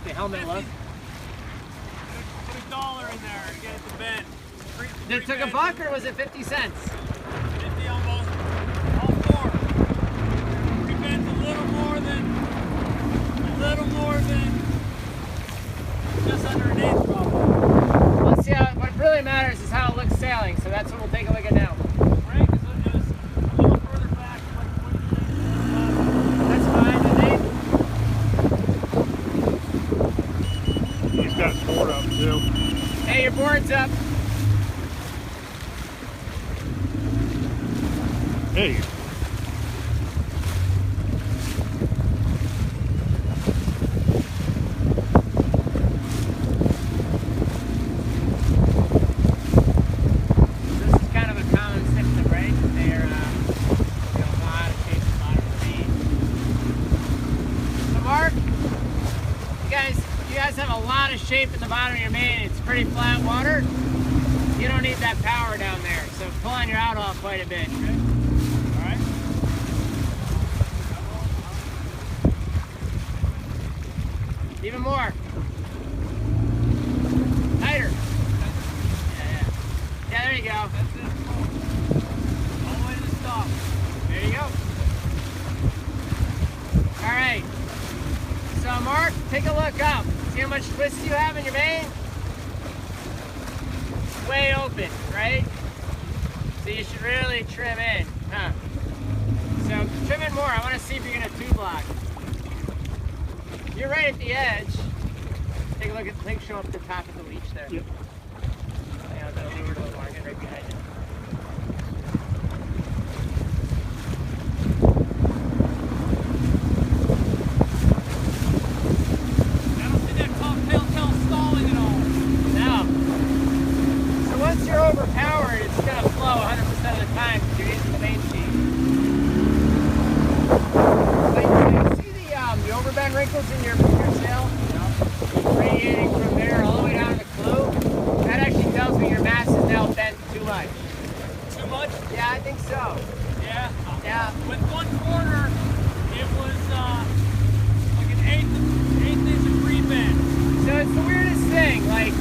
the helmet look. Put $1 in there and get it to bend. It took a buck, or was it 50 cents? 50 on both. All four. Three bends a little more than just under an inch probably. Let's see how, what really matters is how it looks sailing, so that's what we'll take a look at now. Frank is just a little further back, like 20 He's got his board up too. Hey, your board's up. Hey. Shape at the bottom of your main, it's pretty flat water. You don't need that power down there, so pull on your out off quite a bit. Okay. All right. Even more. Tighter. Yeah, there you go. That's it. All the way to the stop. There you go. All right. So Mark, take a look up. See how much twist you have in your main? Way open, right? So you should really trim in, huh? So trim in more. I want to see if you're gonna two block. You're right at the edge. Take a look at the thing show up at the top of the leech there. Yep. Yeah, that'll lead to the market right behind you. You're overpowered, it's going to flow 100% of the time because you're using the main sheet. Like, you see the overbend wrinkles in your sail? Radiating from there all the way down to the clue? That actually tells me your mast is now bent too much. Too much? Yeah, I think so. Yeah? Yeah. With 1/4, it was like an eighth inch of free bend. So it's the weirdest thing, like,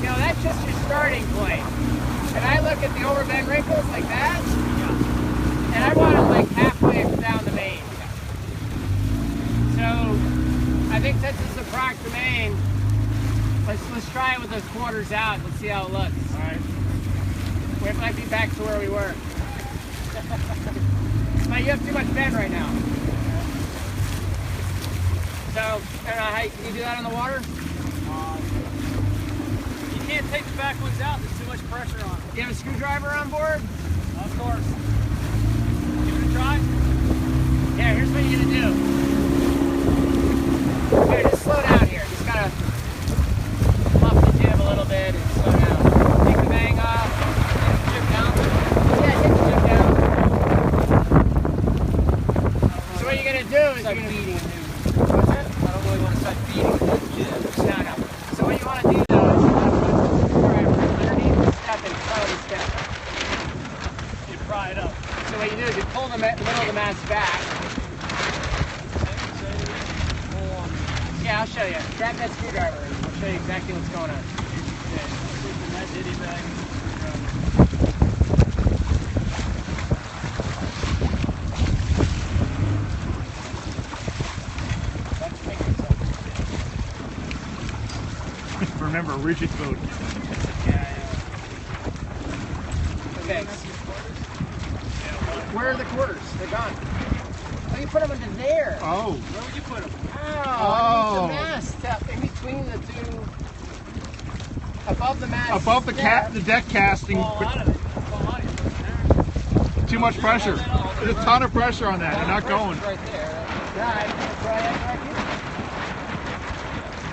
you know, that's just your starting point. And I look at the overbend wrinkles like that, and I want them like halfway down the main. So I think since it's a Proctor main, let's try it with those quarters out. Let's see how it looks. All right. We might be back to where we were. But you have too much bend right now. So I don't know how can you do that on the water? You can't take the back ones out. There's too much pressure on them. Do you have a screwdriver on board? Of course. Give it a try. Yeah, here's what you're gonna do. Here, just slow down here. Just gotta muff the jib a little bit and slow down. Take the bang off. Take the jib down. Yeah, take the jib down. So what you're gonna do is you're gonna feeding. What's that? I don't really want to start feeding the jib. No. So what you want to do though is you want to put the screwdriver underneath the step and pry the step. You pry it up. So what you do is you pull the middle of the mast back. Yeah, I'll show you. Grab that screwdriver and I'll show you exactly what's going on. That ditty bag. Remember, rigid boat. Okay. Where are the quarters? They're gone. Oh, you put them into there. Oh. Where would you put them? Oh, underneath the mast, in between the two, above the mast. Above the deck casting. Fall out of it. Fall out of it. Too much pressure. There's a ton of pressure on that. They're not going. Right there. Yeah, I can try that back here.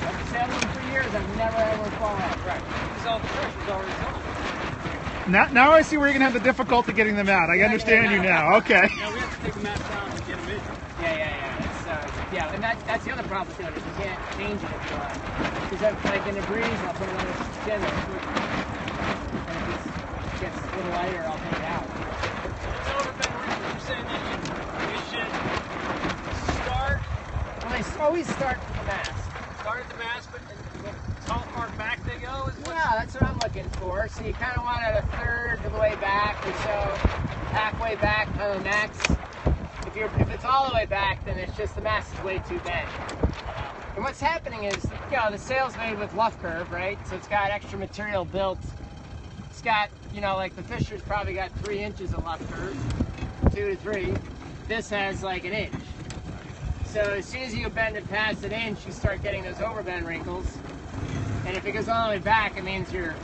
I've sailed them for years. I've never ever fallen out. Right. Because all the pressure's already gone. Now I see where you're going to have the difficulty getting them out. I understand you now. Okay. Yeah, we have to take the mast down and get them in. Yeah, and that's the other problem with doing it is you can't change it if you want. Because like in the breeze, I'll put it on the skin and if it gets a little lighter, I'll take it out. It's overbend wrinkles. You're saying that we should start? Well, they always start with the mast. start at the mast, but how far back they go is what. Yeah, that's what I'm looking for. So you kind of want it a third of the way back or so, halfway back on the max. If it's all the way back, then it's just the mast is way too bent. And what's happening is, the sail's made with luff curve, right? So it's got extra material built. It's got, like the Fisher's probably got 3 inches of luff curve, 2 to 3. This has like an inch. So as soon as you bend it past an inch, you start getting those overbend wrinkles. And if it goes all the way back, it means you're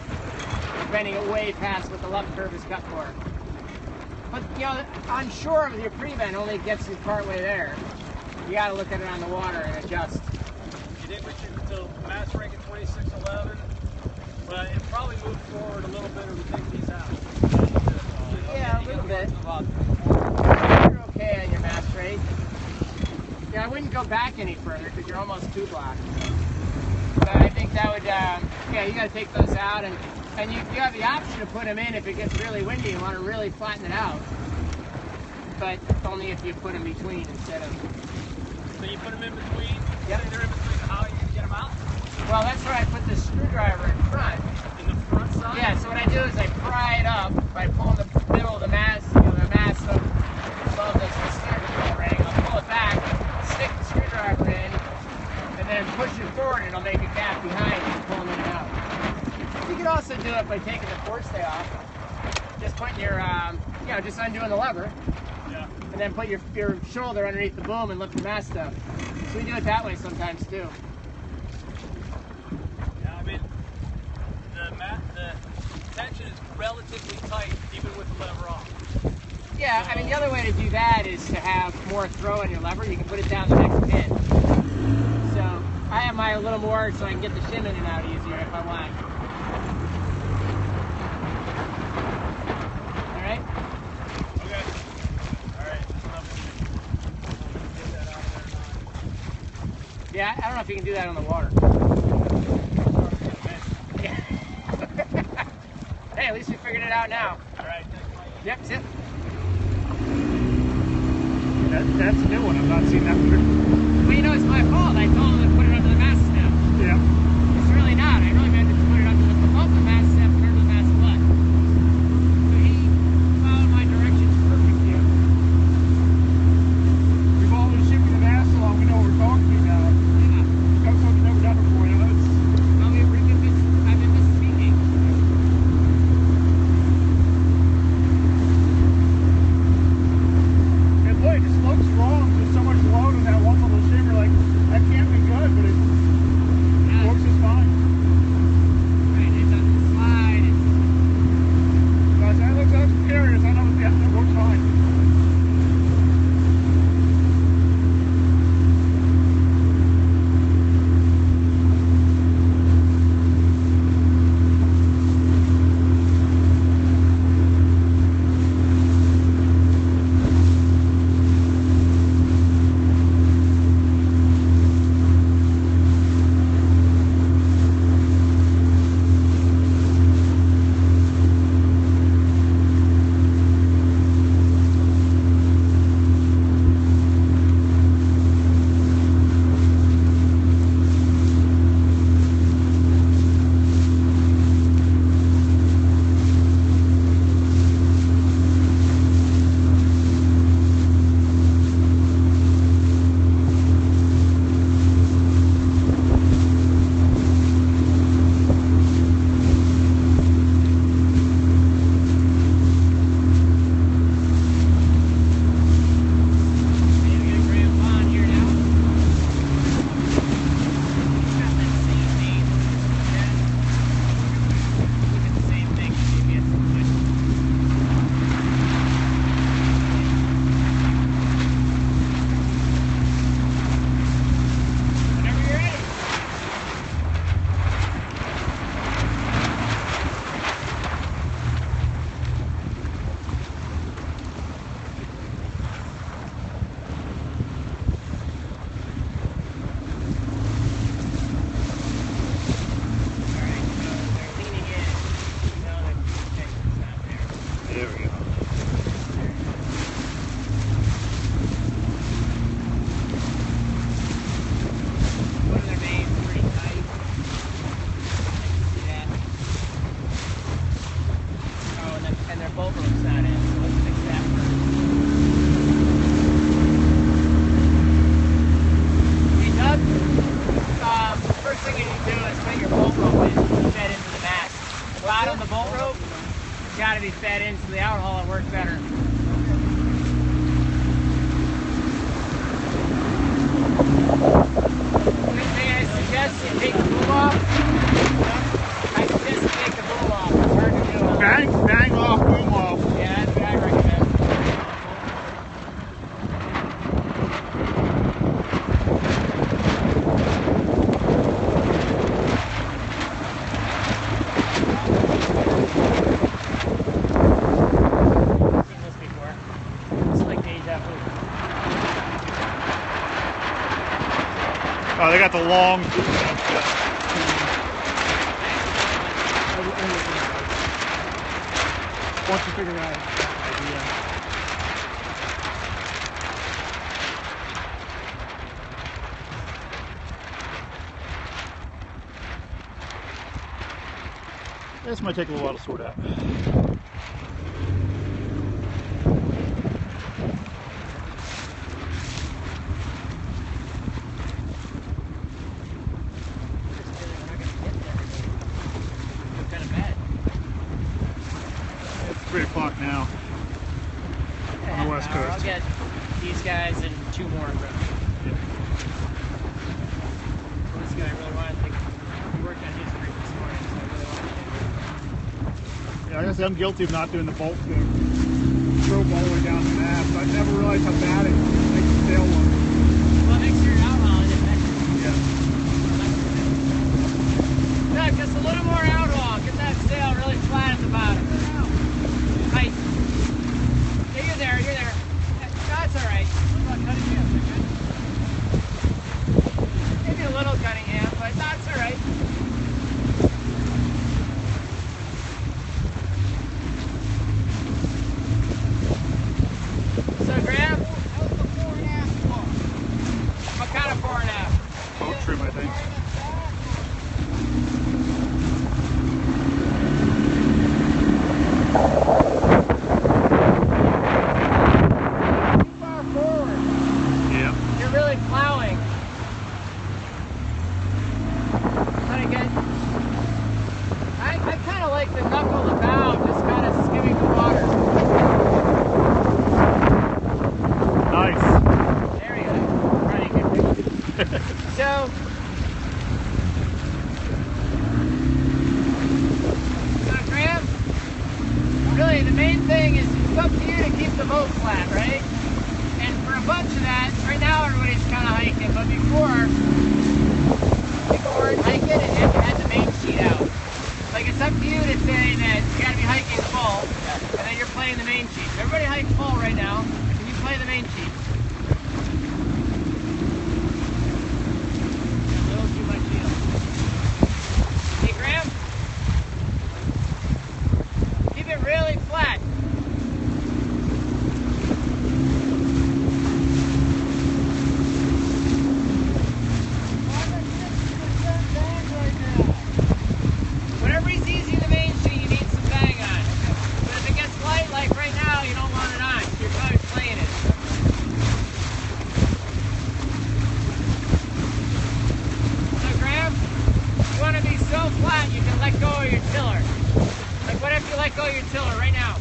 bending it way past what the luff curve is cut for. But on shore with your pre-bend only gets you part way there. You got to look at it on the water and adjust. You did with your mast rank at 26.11, but it probably moved forward a little bit or we take these out. Yeah, a little bit. You're okay on your mast rate. Yeah, I wouldn't go back any further because you're almost 2 blocks. But I think that would, you got to take those out, and you have the option to put them in if it gets really windy. You want to really flatten it out, but only if you put them between instead of. So you put them in between. Yep. They're in between. How are you gonna get them out? Well, that's where I put the screwdriver in front. In the front side. Yeah. So what I do is I pry it up by pulling the middle of the mast, the mast up above the steering wheel ring. I'll pull it back, stick the screwdriver in, and then push it forward. It'll make a gap behind and pulling it out. You can also do it by taking the forestay off. Just putting your, just undoing the lever. Yeah. And then put your shoulder underneath the boom and lift the mast up. So we do it that way sometimes too. Yeah, I mean, the tension is relatively tight even with the lever off. Yeah, I mean the other way to do that is to have more throw on your lever. You can put it down the next pin. So I have mine a little more so I can get the shim in and out easier if I want. Alright? Okay. Alright. Get that out of there. Yeah, I don't know if you can do that on the water. Yeah. Hey, at least we figured it out now. Alright, thanks, Mike. Yep, sit. That's a new one. I've not seen that before. Well, it's my fault. I told him to put it under the mast stem. Yeah. It's really not. I really meant to put it above the mast stem and under the mast butt. So he followed my directions perfectly. We've always shipping the mast along. We know what we're talking about. Yeah. That's something never done before. Well, I've been misspeaking. And boy, it just looks wrong. There's so much load in that one little shimmer. Like First thing you need to do is put your bolt rope in, fed into the mast. The bottom of the bolt rope has got to be fed in so the outhauler will work better. Good thing I suggest you take the boom off. I suggest you take the boom off. It's hard to do. Bang off, boom off. Yeah, that's what I recommend. I've seen this before. It's like deja vu. Oh, they got the long. Once you figure out the idea. This might take a little while to sort out. Kind of bad. It's 3 o'clock now on the West Coast. I'll get these guys and 2 more of them. This guy really wanted to work on his rig this morning, so I really wanted to. Yeah, I guess I'm guilty of not doing the bolt thing. Drove all the way down the mast. I never realized how bad it makes the sail look. Well, make sure you're outhauling it better. Yeah. No, just a little more outhaul. Get that sail really flat at the bottom. Height. Yeah, you're there, you're there. That's all right. Maybe a little Cunningham, but that's all right. So, Graham? What kind of 4.5? Boat trim, I think. Too far forward. Yeah. You're really plowing. Kind of good. I kind of like the knuckle of the bow, just kind of skimming the water. Nice. There you go. Running good. So, Graham, really the main thing is it's up to you to keep the boat flat, right? And for a bunch of that, right now everybody's kind of hiking, but before hiking and you have to have the main sheet out. Like it's up to you to say that you got to be hiking full, and then you're playing the main sheet. So everybody hike full right now, and you play the main sheet. A little too much yield. Hey Graham, keep it really flat. Whatever is easy in the main sheet, you need some bang on. But if it gets light, like right now, you don't want it on. So you're probably playing it. So Graham, you want to be so flat you can let go of your tiller. Like what if you let go of your tiller right now?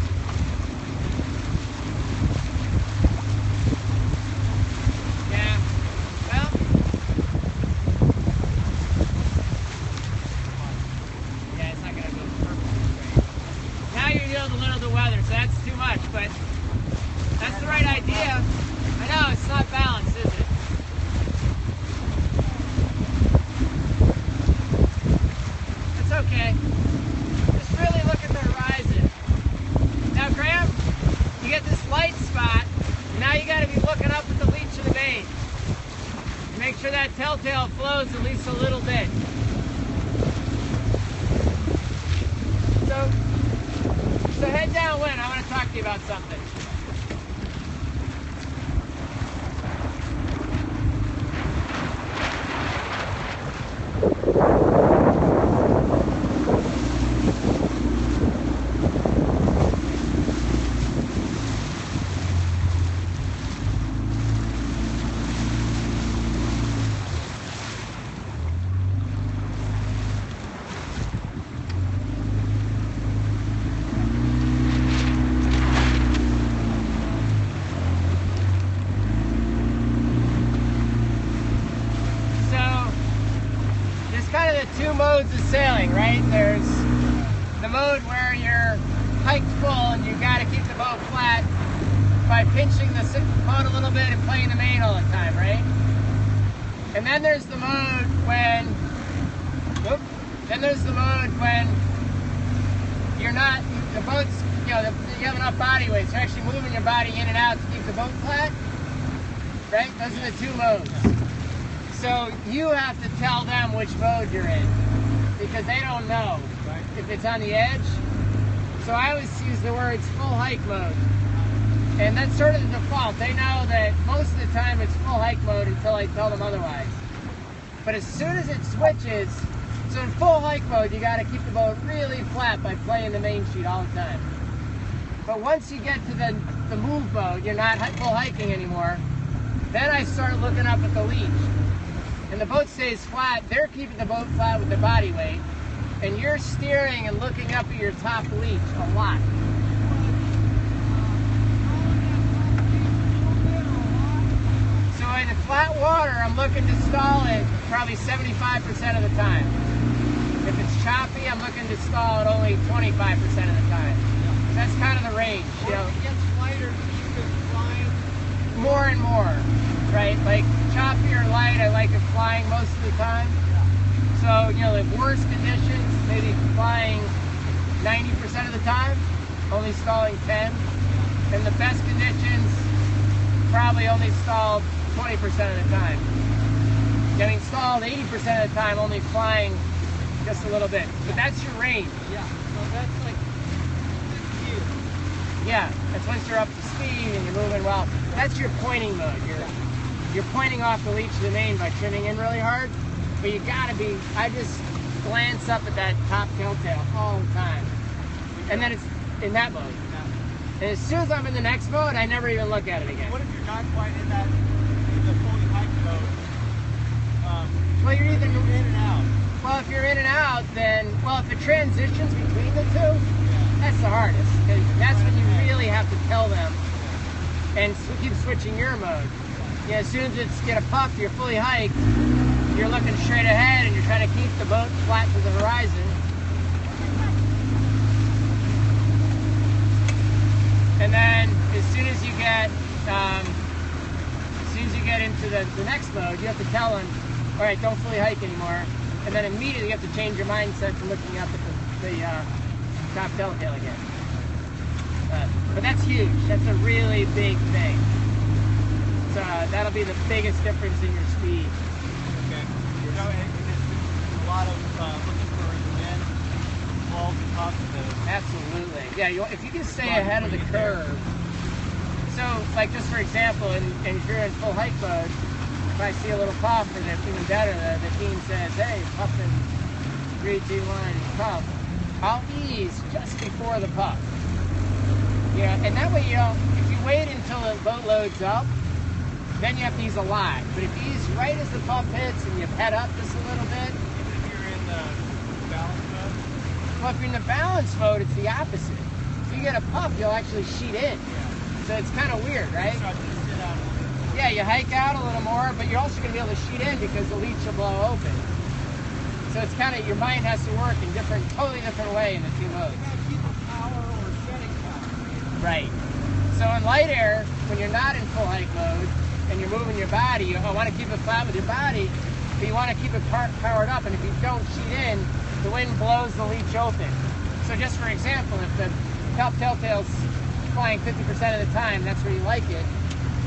Yeah. Well. Yeah, it's not going to go perfectly straight. Now you yield a little to weather, so that's too much, but that's the right idea. I know, it's not balanced, is it? It's okay. Just really look at the horizon. Now, Graham, you get this light spot, and now you got to be looking up at the leech of the bait. Make sure that telltale flows at least a little bit. So head downwind. I want to talk to you about something. the two modes of sailing, right? There's the mode where you're hiked full and you got to keep the boat flat by pinching the boat a little bit and playing the main all the time, right? And then there's the mode when, you're not, the boat's, you have enough body weight, so you're actually moving your body in and out to keep the boat flat, right? Those are the two modes. So you have to tell them which mode you're in, because they don't know if it's on the edge. So I always use the words full hike mode. And that's sort of the default. They know that most of the time it's full hike mode until I tell them otherwise. But as soon as it switches, so in full hike mode, you got to keep the boat really flat by playing the main sheet all the time. But once you get to the move mode, you're not full hiking anymore, then I start looking up at the leech. And the boat stays flat. They're keeping the boat flat with the body weight. And you're steering and looking up at your top leech a lot. So in the flat water, I'm looking to stall it probably 75% of the time. If it's choppy, I'm looking to stall it only 25% of the time. That's kind of the range. You know, if it gets lighter, you can fly more and more, right? Like choppy or light, I like it flying most of the time. So, you know, the worst conditions, maybe flying 90% of the time, only stalling 10. And the best conditions, probably only stalled 20% of the time. Getting stalled 80% of the time, only flying just a little bit. But that's your range. Yeah, so that's like 6 years. Yeah, that's once you're up to speed and you're moving well. That's your pointing mode. You're pointing off the leech of the main by trimming in really hard. But you gotta be, I just glance up at that top tail all the time. And then it's in that mode. And as soon as I'm in the next mode, I never even look at it again. What if you're not quite in the fully hike mode? Well, you're either in and out. Well, if you're in and out, then, well, if it transitions between the two, that's the hardest. Because that's when you really have to tell them and keep switching your mode. Yeah, as soon as it's get a puff, you're fully hiked, you're looking straight ahead and you're trying to keep the boat flat to the horizon. And then as soon as you get into the next mode, you have to tell them, all right, don't fully hike anymore. And then immediately you have to change your mindset to looking up at the top telltale again. But that's huge. That's a really big thing. So that'll be the biggest difference in your speed. Okay. You know, a lot of looking for wind, walls and tops of those. Absolutely. Yeah, if you can stay ahead of the curve. So, like just for example, and if you're in full hike mode, if I see a little puff, or even better, the team says, hey, puff in 3, 2, 1, and puff, I'll ease just before the puff. You know, and that way you don't, if you wait until the boat loads up, then you have to ease a lot. But if you ease right as the puff hits and you head up just a little bit. Even if you're in the balance mode? Well, if you're in the balance mode, it's the opposite. If you get a puff, you'll actually sheet in. So it's kind of weird, right? So I just sit out a little bit. Yeah, you hike out a little more, but you're also going to be able to sheet in because the leech will blow open. So it's kind of, your mind has to work in totally different way in the two modes. You gotta keep the power or shedding power. Right. So in light air, when you're not in full hike mode and you're moving your body, you want to keep it flat with your body, but you want to keep it powered up. And if you don't sheet in, the wind blows the leech open. So just for example, if the top telltale's flying 50% of the time, that's where you like it,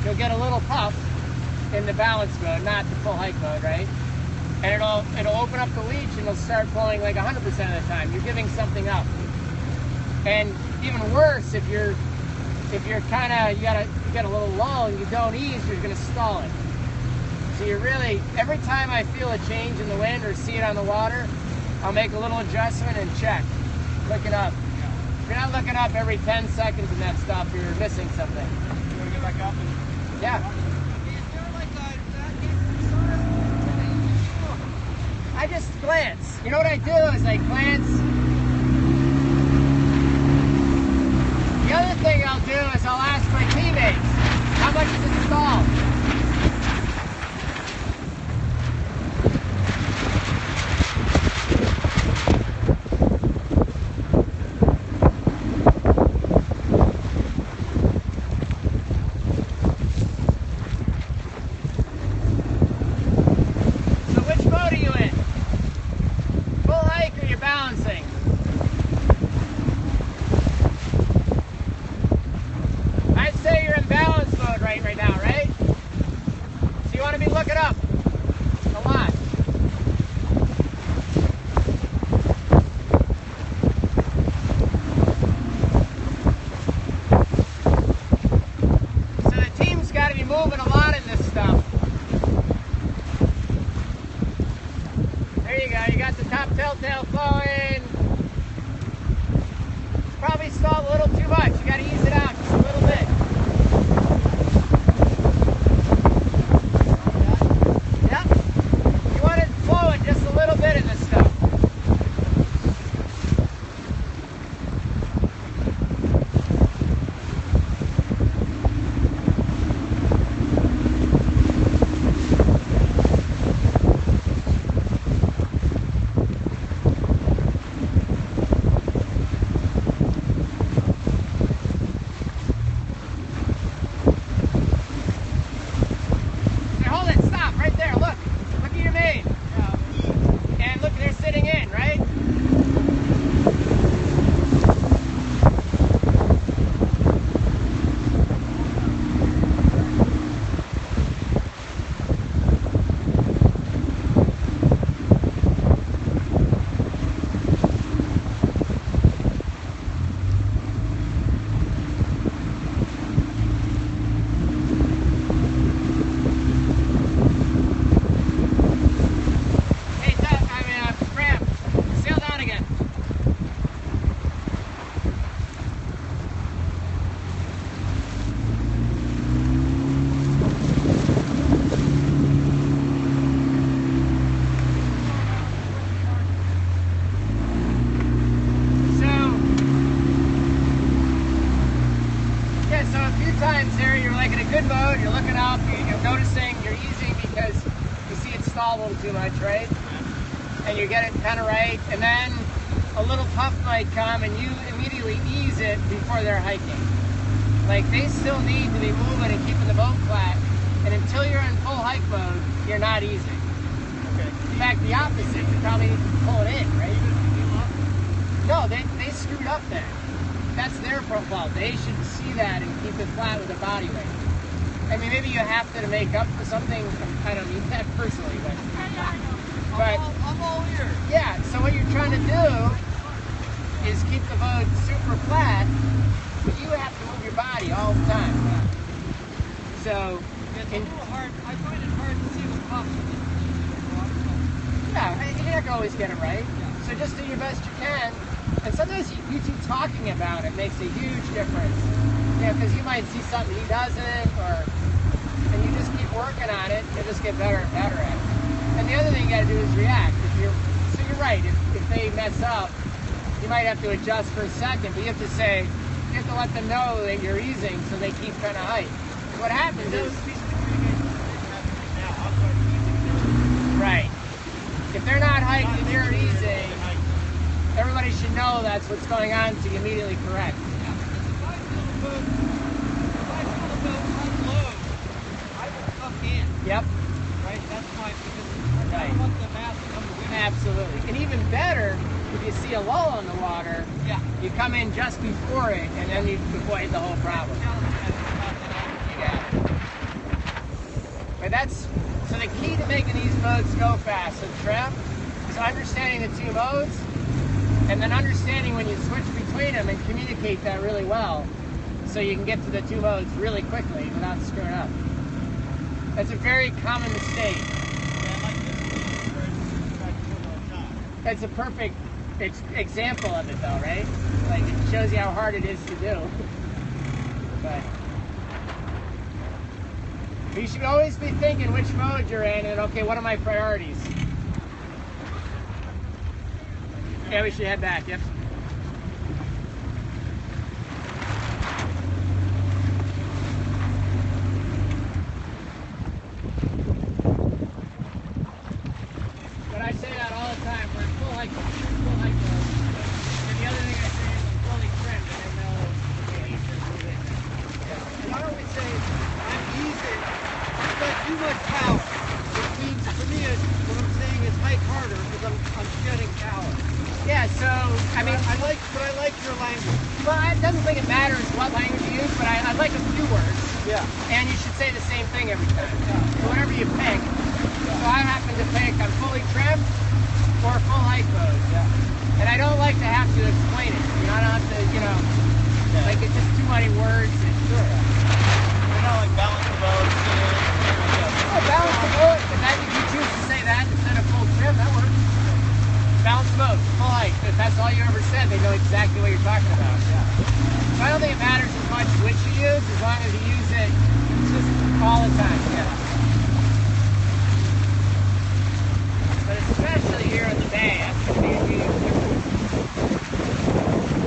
you'll get a little puff in the balance mode, not the full hike mode, right? And it'll open up the leech and it'll start blowing like 100% of the time. You're giving something up. And even worse, if you're kind of, you get a little lull and you don't ease, you're going to stall it. So you're really, every time I feel a change in the wind or see it on the water, I'll make a little adjustment and check, looking up. If you're not looking up every 10 seconds in that stuff, you're missing something. You wanna get back up and... Yeah. Is there like a I just glance. You know what I do is I glance. The other thing I'll do is I'll ask my teammates, how much is it stalled? There you go. You got the top telltale flowing. It's probably stalled a little too much. You got to ease it out just a little bit. Yep. You want it flowing just a little bit in this stuff. Too much, right? And you get it kind of right, and then a little puff might come and you immediately ease it before they're hiking. Like, they still need to be moving and keeping the boat flat, and until you're in full hike mode, you're not easing. Okay. In fact, the opposite, you probably need to pull it in, right? No, they screwed up there. That's their fault. They should see that and keep it flat with the body weight. I mean, maybe you have to make up for something. I don't mean that personally, but I'm all ears. Yeah. So what you're trying to do is keep the boat super flat, but you have to move your body all the time. So it's a little hard. I find it hard to see the puff. Yeah, you're not gonna always get it right. So just do your best you can. And sometimes you two talking about it makes a huge difference. Yeah, because you might see something he doesn't, and you just keep working on it, you'll just get better and better at it. And the other thing you got to do is react. So you're right, if they mess up, you might have to adjust for a second, but you have to let them know that you're easing so they keep trying to hike. What happens is, right, if they're not hiking, you're easing, everybody should know that's what's going on, so you immediately correct. Yep. Right, that's my, because I don't want the mast to come to wind. Absolutely. And even better, if you see a lull in the water, yeah, you come in just before it, and then you avoid the whole problem. You got it. But so the key to making these boats go fast and trim is understanding the two modes, and then understanding when you switch between them and communicate that really well, so you can get to the two modes really quickly without screwing up. That's a very common mistake. That's a perfect example of it, though, right? Like, it shows you how hard it is to do. But you should always be thinking which mode you're in, and okay, what are my priorities? Yeah, we should head back. Yep. And you should say the same thing every time. So whatever you pick. So I happen to pick, I'm fully trimmed or full hike mode. Yeah. And I don't like to have to explain it. You know, I don't have to, like it's just too many words. Sure. You know, like balance the boat. Oh, balance the boat. But then if you choose to say that instead of full trim, that works. if that's all you ever said, they know exactly what you're talking about. Yeah. So I don't think it matters as much which you use, as long as you use it just all the time. Yeah. But especially here in the Bay, that's going to be a huge difference.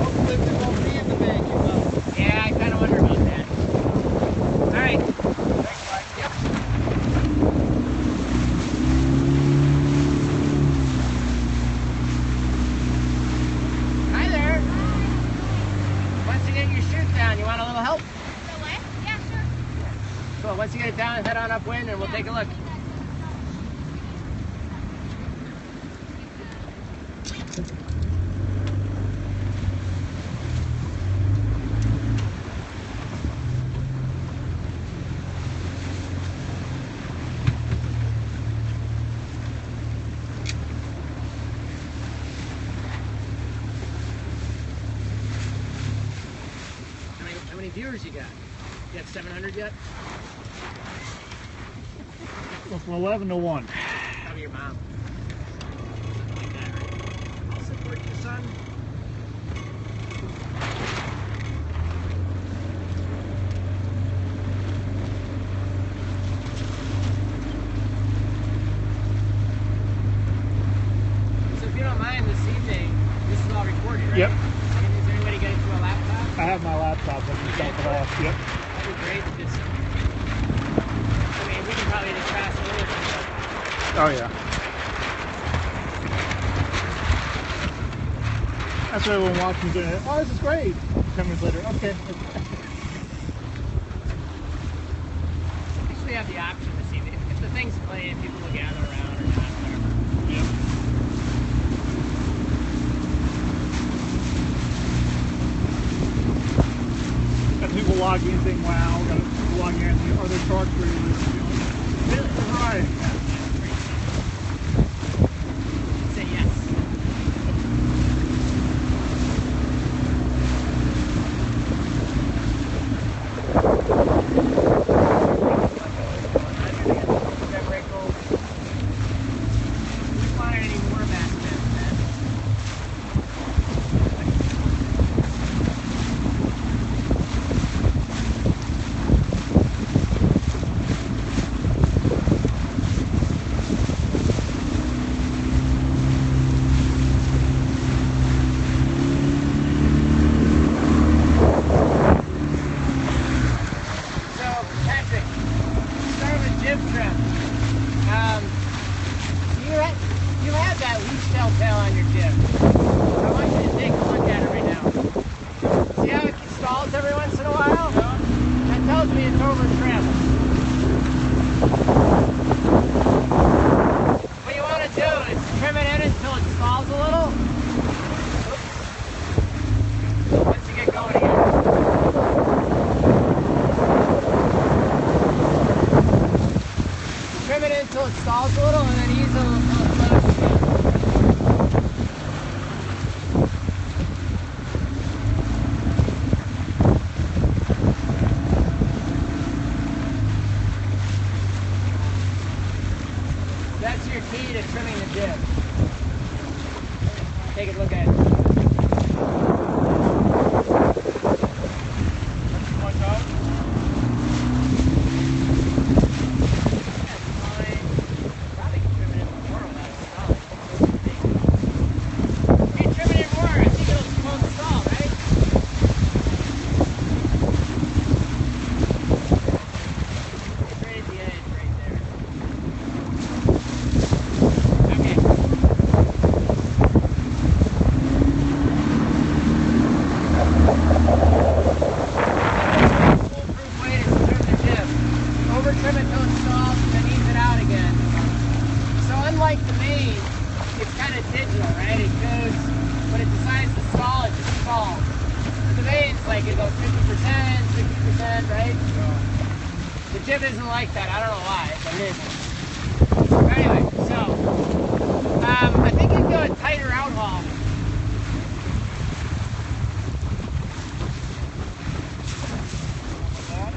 Hopefully we won't be in the Bay too much. Yeah, I kind of wonder about that. All right. Thanks, Mike. Yep. Hi there. Once you get your chute down, you want a little help? Yeah, sure. Cool. Once you get it down, head on upwind and we'll take a look. How many viewers you got? You got 700 yet? Well, from 11 to 1. Probably your mom. I'll support you, son. So if you don't mind this evening, this is all recorded, right? Yep. Is anybody getting to a laptop? I have my laptop. I can shut it off. Yep. That'd be great. Just, I mean, we can probably just fast forward. Oh, yeah. That's why everyone watching doing it. Oh, this is great. 10 minutes later. Okay. Usually have the option to see if the thing's playing, people will gather around or not. Whatever. Yep. Got people logging in saying, wow, got people logging in, are there sharks for you? Really? Right. Say yes. You have that leech telltale on your jib. I want you to take a look at it right now. See how it stalls every once in a while? That tells me it's over trim. What you want to do is trim it in until it stalls a little. Once you get going again. Trim it in until it stalls a little and then ease a little. That's your key to trimming the jib. Take a look at it. Unlike the main, it's kind of digital, right? It goes, when it decides to stall, it just stalls. But the main's like, it goes 50%, 60%, right? The jib isn't like that. I don't know why, but it isn't. Anyway, so, I think you can go a tighter outhaul.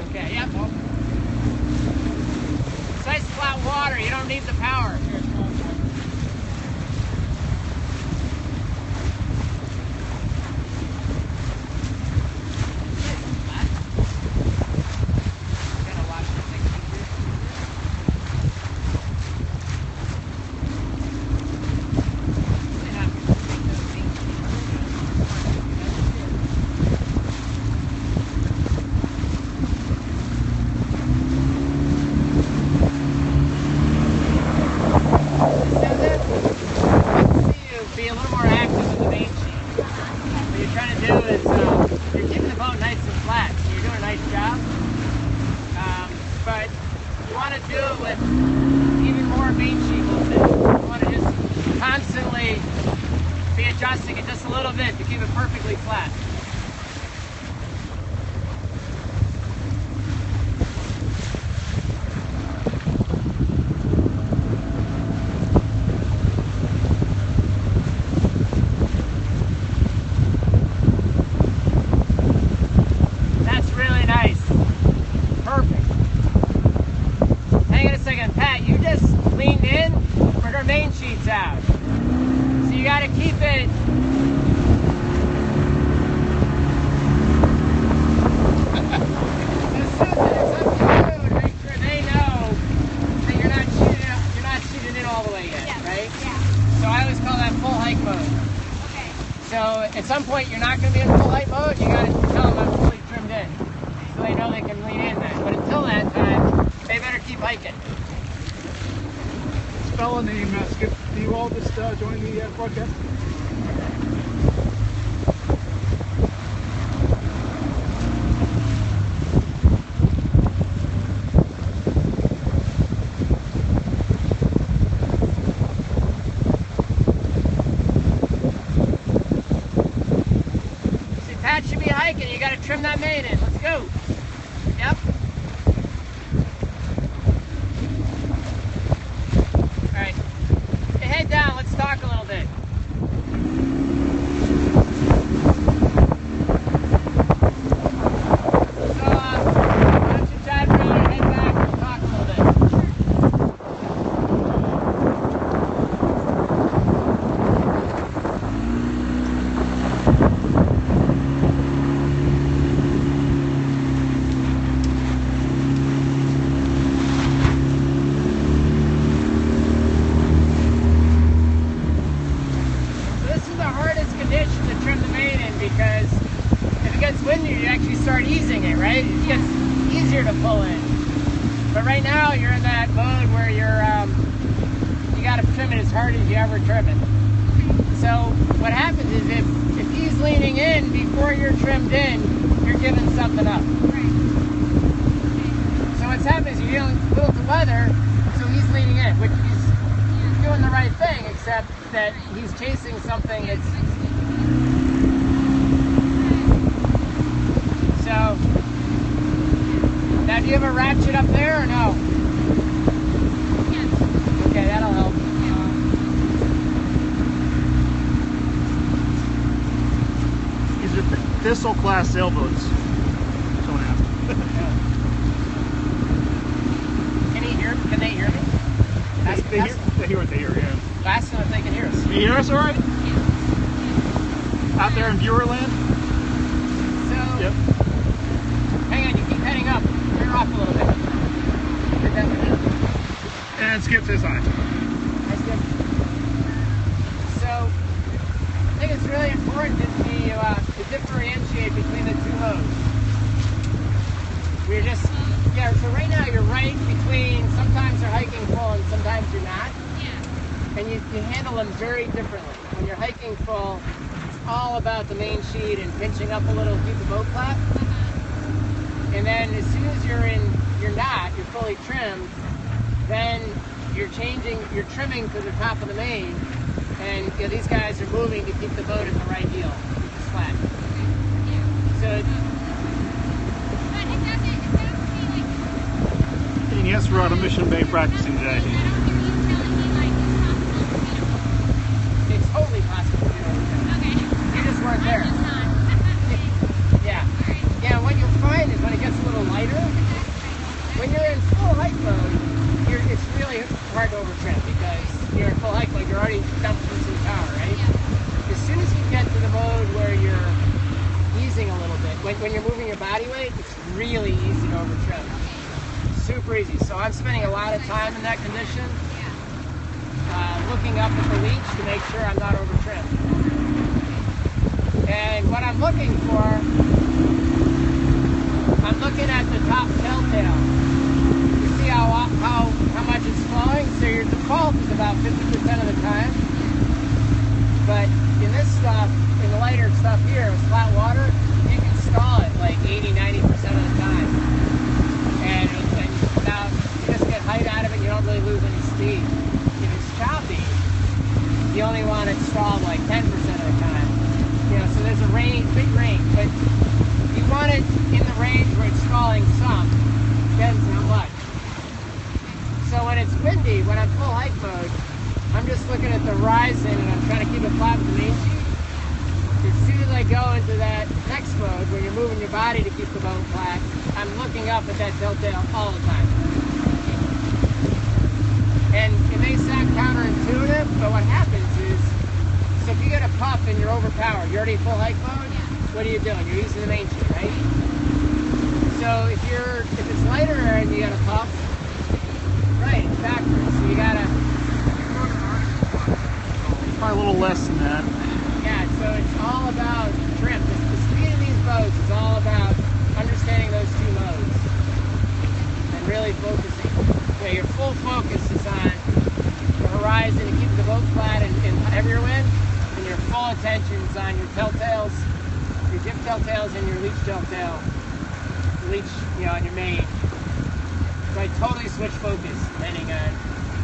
Okay, yep. It's nice flat water, you don't need the power. you're trying to do is you're keeping the boat nice and flat. So you're doing a nice job. But you want to do it with even more main sheet movement. You want to just constantly be adjusting it just a little bit to keep it perfectly flat. Out. So you got to keep it as soon as it's up to you to make sure they know that you're not shooting in all the way yet, right? Yeah. So I always call that full hike mode. Okay. So at some point you're not going to be in full hike mode. You got to tell them I'm fully trimmed in, so they know they can lean in then. But until that time, they better keep hiking. Fella named Skip, do you all just join the broadcast? See, Pat should be hiking. You got to trim that main in. Let's go. Yep. Head down, let's talk a little bit. So, why don't you drive around and head back and talk a little bit. Because if it gets windy, you actually start easing it, right? It gets easier to pull in. But right now, you're in that mode where you got to trim it as hard as you ever trim it. So what happens is if he's leaning in before you're trimmed in, you're giving something up. Right. So what's happening is you're dealing with wilted weather, so he's leaning in, which he's doing the right thing, except that he's chasing something that's. So, now do you have a ratchet up there or no? Yes. Okay, that'll help. These are Thistle class sailboats. Someone asked. Can they hear me? They hear what they hear, yeah. Ask them if they can hear us. Can you hear us all right? Out there in viewerland? So, Yep. hang on, you keep heading up. Turn off a little bit. And Skip says hi. Hi, Skip. So, I think it's really important to differentiate between the two modes. We're just, so right now you're right between, sometimes you're hiking full and sometimes you're not. Yeah. And you handle them very differently. When you're hiking full, it's all about the main sheet and pinching up a little to keep the boat flat. And then as soon as you're fully trimmed, then you're trimming to the top of the main, and these guys are moving to keep the boat at the right heel, keep it flat. So But it doesn't seem like. And yes, we're out of Mission Bay practicing today. I don't hear you telling me like it's totally possible to do it. okay. You just weren't there. I'm just not. Yeah. Alright. Yeah, what you'll find is when it gets a little lighter, when you're in full hike mode, it's really hard to overtrim because you're in full hike mode, you're already dumped through some power, right? As soon as you get to the mode where you're easing a little bit, when you're moving your body weight, it's really easy to overtrim. Super easy. So I'm spending a lot of time in that condition, looking up at the leech to make sure I'm not overtrimmed. And what I'm looking for, I'm looking at the top telltale. You see how much it's flowing? So your default is about 50% of the time. But in this stuff, in the lighter stuff here, you only want it stalled like 10% of the time. You know, so there's a range, big range, but you want it in the range where it's stalling some, depends how much. So when it's windy, when I'm full hike mode, I'm just looking at the horizon and I'm trying to keep it flat with the main sheet. As soon as I go into that next mode, where you're moving your body to keep the boat flat, I'm looking up at that telltale all the time. And it may sound counterintuitive, but what happens is, so if you get a puff and you're overpowered, you're already full hike mode, what are you doing? You're using the main sheet, right? So if it's lighter and you got a puff, right, it's backwards. So you gotta. Probably a little less than that. Yeah, so it's all about trim. The speed of these boats is all about understanding those two modes and really focusing. So your full focus is on the horizon and keeping the boat flat in heavier wind, and your full attention is on your telltales, your dip telltales and your leech telltale, leech, you know, on your main. So I totally switch focus depending on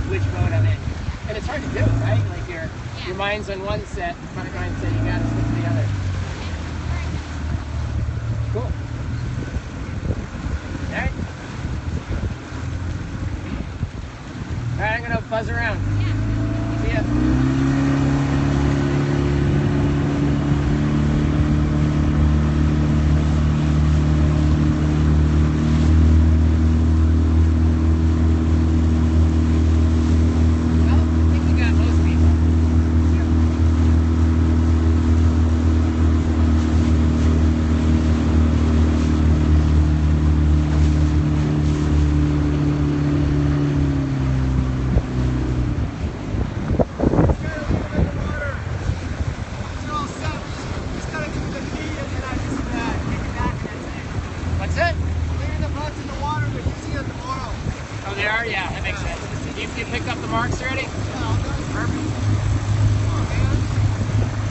which mode I'm in. And it's hard to do, right? Like your mind's on one set, front mindset, you gotta switch to the other. Cool. Alright. Alright, I'm gonna buzz around. See ya.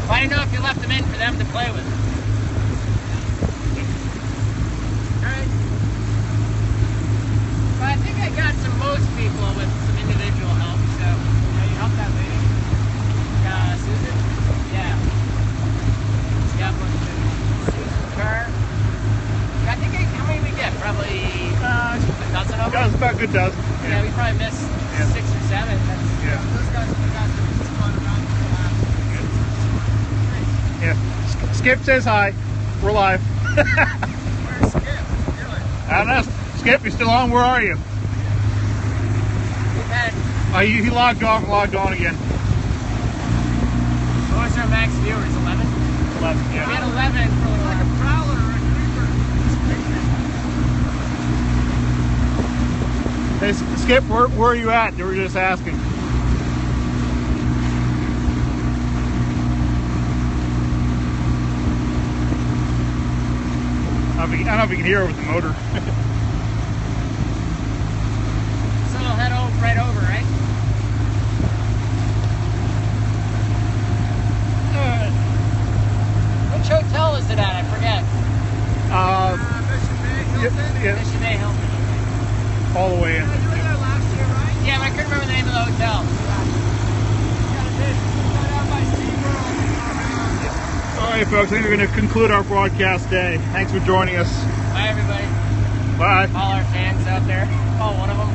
I didn't know if you left them in for them to play with. Alright. But I think I got to most people with some individual help, so. Yeah, you helped that lady? Susan? Yeah. Susan Kerr. I think how many we get? Probably a dozen of them? That was about a good dozen. Yeah, we probably missed 6 or 7. Yeah. Those guys are the guys that just run around the lab. Yeah. Skip says hi. We're live. Where's Skip? Really? I don't know. Skip, you still on? Where are you? We've had, He logged off and logged on again. what was our max viewers? 11? 11, We yeah. had 11 for a Like a while. prowler or a creeper. Hey, Skip, where are you at? They were just asking. I don't know if you can hear over the motor. So we'll head right over, right? Which hotel is it at? I forget. Mission Bay, Hilton. Yeah, Mission Bay Hilton. all the way in. Yeah, you were there last year, right? Yeah, but I couldn't remember the name of the hotel. Yeah, it did. Right out by SeaWorld. All right, folks, I think we're going to conclude our broadcast day. Thanks for joining us. Bye, everybody. Bye. All our fans out there. Oh, one of them.